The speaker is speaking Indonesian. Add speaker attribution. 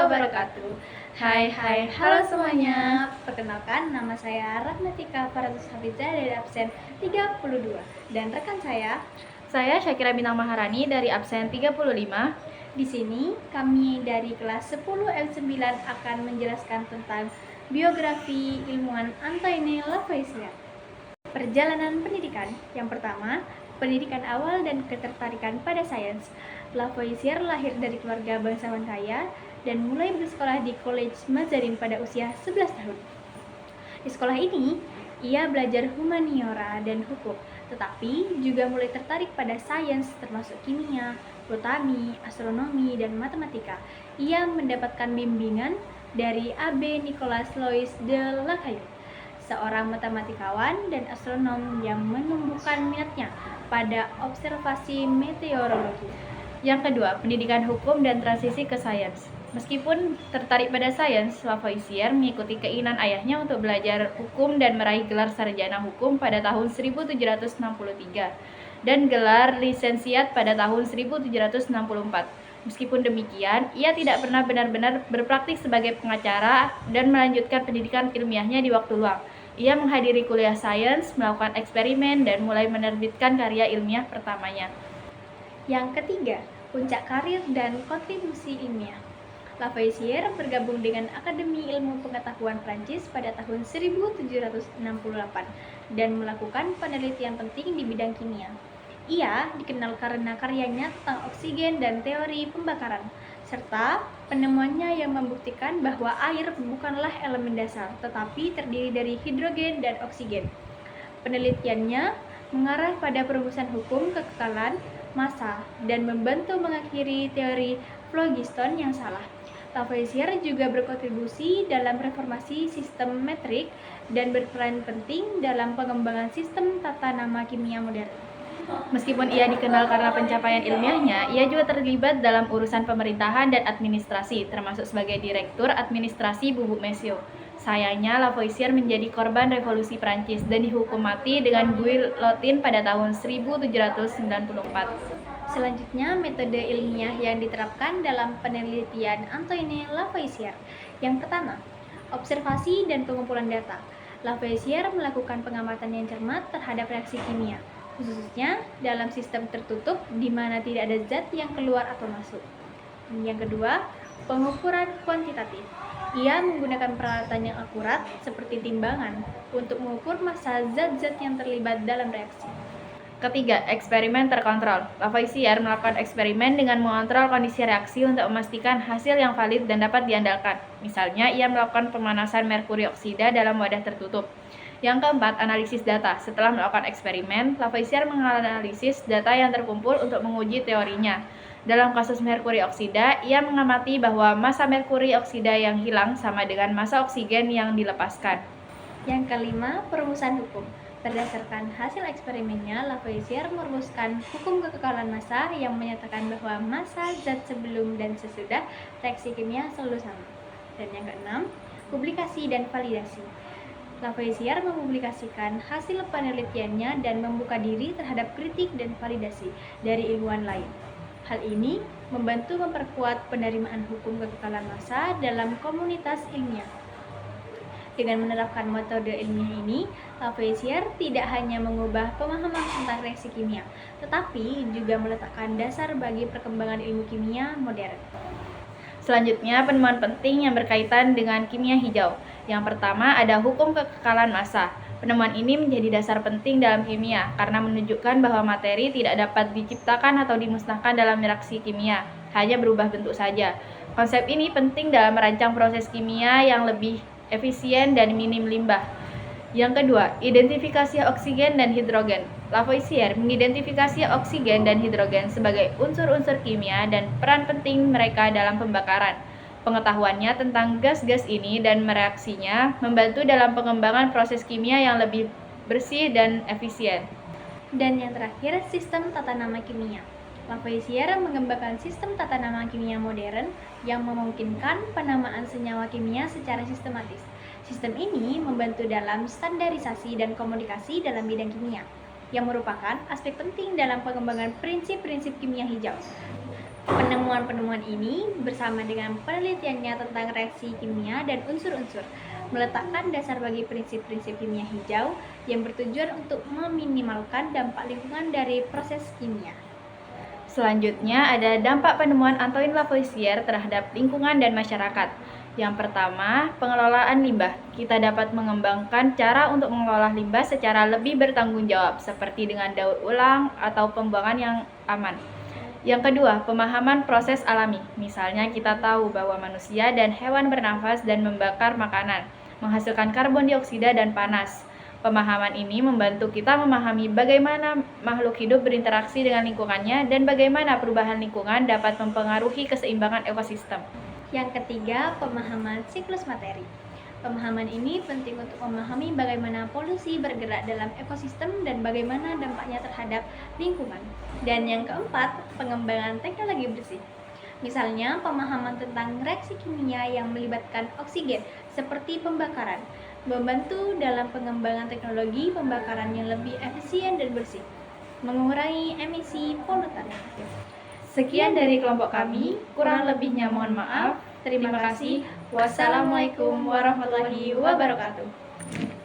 Speaker 1: wabarakatuh. Halo semuanya. Perkenalkan, nama saya Rahmatika Faratus Hafizah dari absen 32 dan rekan
Speaker 2: Saya Syakira Bintang Maharani dari absen 35.
Speaker 1: Di sini kami dari kelas 10 L9 akan menjelaskan tentang biografi ilmuwan Antoine Lavoisier. Perjalanan pendidikan. Yang pertama, pendidikan awal dan ketertarikan pada sains. Lavoisier lahir dari keluarga bangsawan kaya dan mulai bersekolah di College Mazarin pada usia 11 tahun. Di sekolah ini, ia belajar humaniora dan hukum, tetapi juga mulai tertarik pada sains termasuk kimia, botani, astronomi, dan matematika. Ia mendapatkan bimbingan dari Abbé Nicolas Louis de Lacaille, seorang matematikawan dan astronom yang menumbuhkan minatnya pada observasi meteorologi.
Speaker 2: Yang kedua, pendidikan hukum dan transisi ke sains. Meskipun tertarik pada sains, Lavoisier mengikuti keinginan ayahnya untuk belajar hukum dan meraih gelar sarjana hukum pada tahun 1763 dan gelar lisensiat pada tahun 1764. Meskipun demikian, ia tidak pernah benar-benar berpraktik sebagai pengacara dan melanjutkan pendidikan ilmiahnya di waktu luang. Ia menghadiri kuliah sains, melakukan eksperimen, dan mulai menerbitkan karya ilmiah pertamanya.
Speaker 1: Yang ketiga, puncak karir dan kontribusi ilmiah. Lavoisier bergabung dengan Akademi Ilmu Pengetahuan Prancis pada tahun 1768 dan melakukan penelitian penting di bidang kimia. Ia dikenal karena karyanya tentang oksigen dan teori pembakaran, serta penemuannya yang membuktikan bahwa air bukanlah elemen dasar, tetapi terdiri dari hidrogen dan oksigen. Penelitiannya mengarah pada perumusan hukum kekekalan massa dan membantu mengakhiri teori phlogiston yang salah. Lavoisier juga berkontribusi dalam reformasi sistem metrik dan berperan penting dalam pengembangan sistem tata nama kimia modern.
Speaker 2: Meskipun ia dikenal karena pencapaian ilmiahnya, ia juga terlibat dalam urusan pemerintahan dan administrasi, termasuk sebagai direktur administrasi bubuk Messiaen. Sayangnya, Lavoisier menjadi korban revolusi Prancis dan dihukum mati dengan guillotine pada tahun 1794.
Speaker 1: Selanjutnya, metode ilmiah yang diterapkan dalam penelitian Antoine Lavoisier. Yang pertama, observasi dan pengumpulan data. Lavoisier melakukan pengamatan yang cermat terhadap reaksi kimia, khususnya dalam sistem tertutup di mana tidak ada zat yang keluar atau masuk. Yang kedua, pengukuran kuantitatif. Ia menggunakan peralatan yang akurat seperti timbangan untuk mengukur massa zat-zat yang terlibat dalam reaksi.
Speaker 2: Ketiga, eksperimen terkontrol. Lavoisier melakukan eksperimen dengan mengontrol kondisi reaksi untuk memastikan hasil yang valid dan dapat diandalkan. Misalnya, ia melakukan pemanasan merkuri oksida dalam wadah tertutup. Yang keempat, analisis data. Setelah melakukan eksperimen, Lavoisier menganalisis data yang terkumpul untuk menguji teorinya. Dalam kasus merkuri oksida, ia mengamati bahwa massa merkuri oksida yang hilang sama dengan massa oksigen yang dilepaskan.
Speaker 1: Yang kelima, perumusan hukum. Berdasarkan hasil eksperimennya, Lavoisier merumuskan hukum kekekalan massa yang menyatakan bahwa massa zat sebelum dan sesudah reaksi kimia selalu sama. Dan yang keenam, publikasi dan validasi. Lavoisier mempublikasikan hasil penelitiannya dan membuka diri terhadap kritik dan validasi dari ilmuwan lain. Hal ini membantu memperkuat penerimaan hukum kekekalan massa dalam komunitas ilmiah. Dengan menerapkan metode ilmiah ini, Lavoisier tidak hanya mengubah pemahaman tentang reaksi kimia, tetapi juga meletakkan dasar bagi perkembangan ilmu kimia modern.
Speaker 2: Selanjutnya, penemuan penting yang berkaitan dengan kimia hijau. Yang pertama, ada hukum kekekalan massa. Penemuan ini menjadi dasar penting dalam kimia karena menunjukkan bahwa materi tidak dapat diciptakan atau dimusnahkan dalam reaksi kimia, hanya berubah bentuk saja. Konsep ini penting dalam merancang proses kimia yang lebih efisien dan minim limbah. Yang kedua, identifikasi oksigen dan hidrogen. Lavoisier mengidentifikasi oksigen dan hidrogen sebagai unsur-unsur kimia dan peran penting mereka dalam pembakaran. Pengetahuannya tentang gas-gas ini dan mereaksinya membantu dalam pengembangan proses kimia yang lebih bersih dan efisien.
Speaker 1: Dan yang terakhir, sistem tata nama kimia. Lavoisier mengembangkan sistem tata nama kimia modern yang memungkinkan penamaan senyawa kimia secara sistematis. Sistem ini membantu dalam standarisasi dan komunikasi dalam bidang kimia, yang merupakan aspek penting dalam pengembangan prinsip-prinsip kimia hijau. Penemuan-penemuan ini bersama dengan penelitiannya tentang reaksi kimia dan unsur-unsur meletakkan dasar bagi prinsip-prinsip kimia hijau yang bertujuan untuk meminimalkan dampak lingkungan dari proses kimia.
Speaker 2: Selanjutnya ada dampak penemuan Antoine Lavoisier terhadap lingkungan dan masyarakat. Yang pertama, pengelolaan limbah. Kita dapat mengembangkan cara untuk mengelola limbah secara lebih bertanggung jawab, seperti dengan daur ulang atau pembuangan yang aman. Yang kedua, pemahaman proses alami. Misalnya kita tahu bahwa manusia dan hewan bernafas dan membakar makanan, menghasilkan karbon dioksida dan panas. Pemahaman ini membantu kita memahami bagaimana makhluk hidup berinteraksi dengan lingkungannya dan bagaimana perubahan lingkungan dapat mempengaruhi keseimbangan ekosistem.
Speaker 1: Yang ketiga, pemahaman siklus materi. Pemahaman ini penting untuk memahami bagaimana polusi bergerak dalam ekosistem dan bagaimana dampaknya terhadap lingkungan. Dan yang keempat, pengembangan teknologi bersih. Misalnya, pemahaman tentang reaksi kimia yang melibatkan oksigen seperti pembakaran, membantu dalam pengembangan teknologi pembakaran yang lebih efisien dan bersih, mengurangi emisi polutan.
Speaker 2: Sekian dari kelompok kami, kurang lebihnya mohon maaf. Terima kasih. Wassalamualaikum warahmatullahi wabarakatuh.